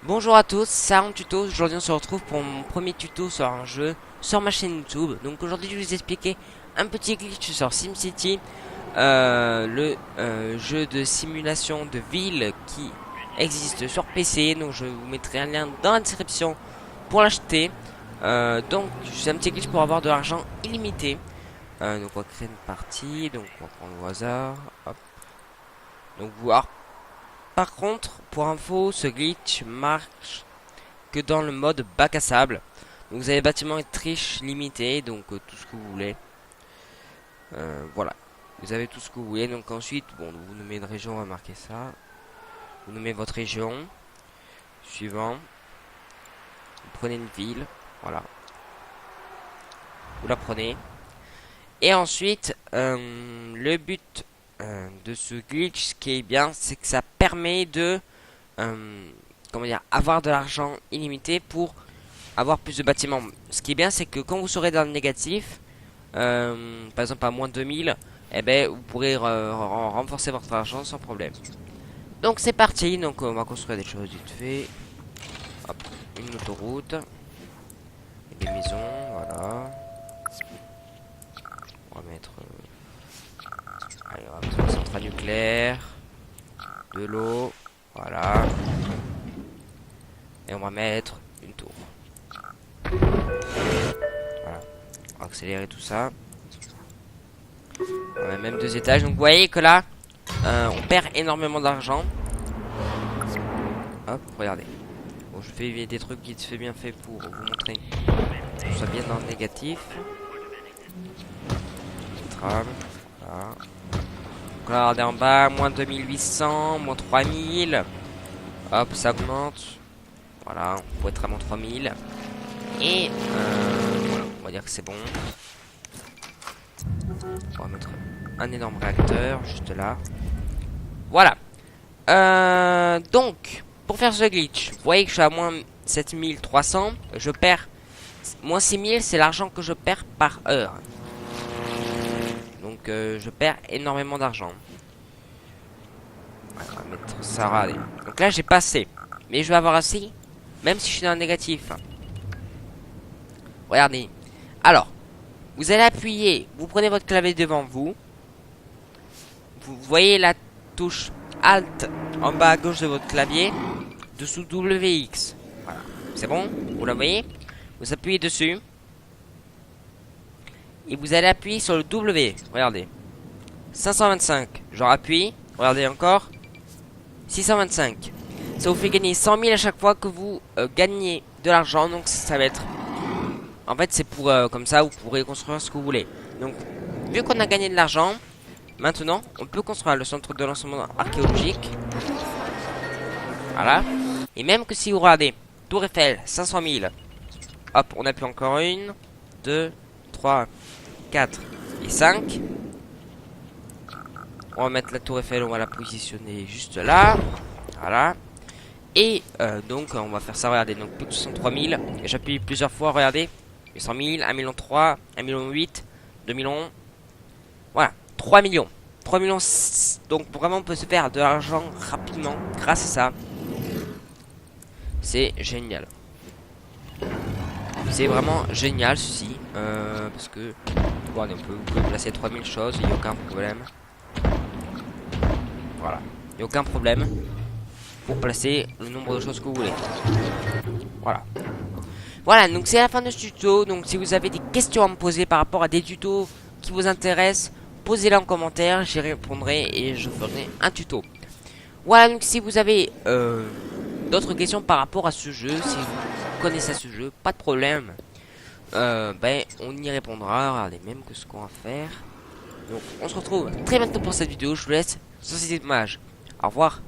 Bonjour à tous, c'est Aaron Tuto. Aujourd'hui on se retrouve pour mon premier tuto sur un jeu sur ma chaîne YouTube. Donc aujourd'hui je vais vous expliquer un petit glitch sur SimCity, le jeu de simulation de ville qui existe sur PC. Donc je vous mettrai un lien dans la description pour l'acheter. Donc c'est un petit glitch pour avoir de l'argent illimité. Donc on va créer une partie, donc on va prendre au hasard. Hop. Donc voir. Par contre, pour info, ce glitch marche que dans le mode bac à sable. Donc vous avez bâtiment et triche limité, donc tout ce que vous voulez. Voilà, vous avez tout ce que vous voulez. Donc ensuite, bon, vous nommez une région, on va marquer ça. Vous nommez votre région. Suivant. Vous prenez une ville, voilà. Vous la prenez. Et ensuite, le but de ce glitch, ce qui est bien, c'est que ça permet de comment dire, avoir de l'argent illimité pour avoir plus de bâtiments. Ce qui est bien, c'est que quand vous serez dans le négatif, par exemple à moins 2000, eh ben, vous pourrez renforcer votre argent sans problème. Donc c'est parti, donc on va construire des choses vite fait. Hop, une autoroute. Et des maisons, voilà. On va mettre... allez, on va mettre une centrale nucléaire. De l'eau, voilà. Et on va mettre une tour. Voilà. On va accélérer tout ça. On a même 2 étages. Donc vous voyez que là, on perd énormément d'argent. Hop, regardez. Bon, je fais des trucs qui se fait bien fait pour vous montrer que tout soit bien dans le négatif. Trame. Voilà. Donc là, regardez en bas, moins 2800, moins 3000. Hop, ça augmente. Voilà, on pourrait être à moins 3000. Et voilà, on va dire que c'est bon. On va mettre un énorme réacteur juste là. Voilà. Donc, pour faire ce glitch, vous voyez que je suis à moins 7300. Je perds moins 6000, c'est l'argent que je perds par heure. Donc, je perds énormément d'argent. On va mettre ça. Allez. Donc là, j'ai pas assez. Mais je vais avoir assez, même si je suis dans le négatif. Regardez. Alors, vous allez appuyer, vous prenez votre clavier devant vous. Vous voyez la touche Alt en bas à gauche de votre clavier, dessous WX. Voilà, c'est bon, vous la voyez. Vous appuyez dessus. Et vous allez appuyer sur le W. Regardez. 525. Je rappuie. Regardez encore. 625. Ça vous fait gagner 100 000 à chaque fois que vous gagnez de l'argent. Donc ça va être... En fait, c'est pour comme ça, vous pourrez construire ce que vous voulez. Donc, vu qu'on a gagné de l'argent, maintenant, on peut construire le centre de lancement archéologique. Voilà. Et même que si vous regardez, Tour Eiffel, 500 000. Hop, on appuie encore une, 2, 3, 4 et 5. On va mettre la Tour Eiffel, on va la positionner juste là. Voilà. Et donc, on va faire ça, regardez, donc plus que 63 000. Et j'appuie plusieurs fois, regardez. 100 000, 1 million 3, 1 million 8, 2 millions. Voilà, 3 millions. 3 millions. Donc vraiment on peut se faire de l'argent rapidement grâce à ça. C'est génial. C'est vraiment génial ceci. Parce que bon, on peut placer 3000 choses, il n'y a aucun problème. Voilà, il n'y a aucun problème pour placer le nombre de choses que vous voulez. Voilà. Voilà, donc c'est la fin de ce tuto. Donc si vous avez des questions à me poser par rapport à des tutos qui vous intéressent, posez-les en commentaire, j'y répondrai et je ferai un tuto. Voilà, donc si vous avez d'autres questions par rapport à ce jeu, si vous connaissez ce jeu, pas de problème. Ben, on y répondra, regardez même que ce qu'on va faire. Donc on se retrouve très bientôt pour cette vidéo, je vous laisse sur cette image. Au revoir.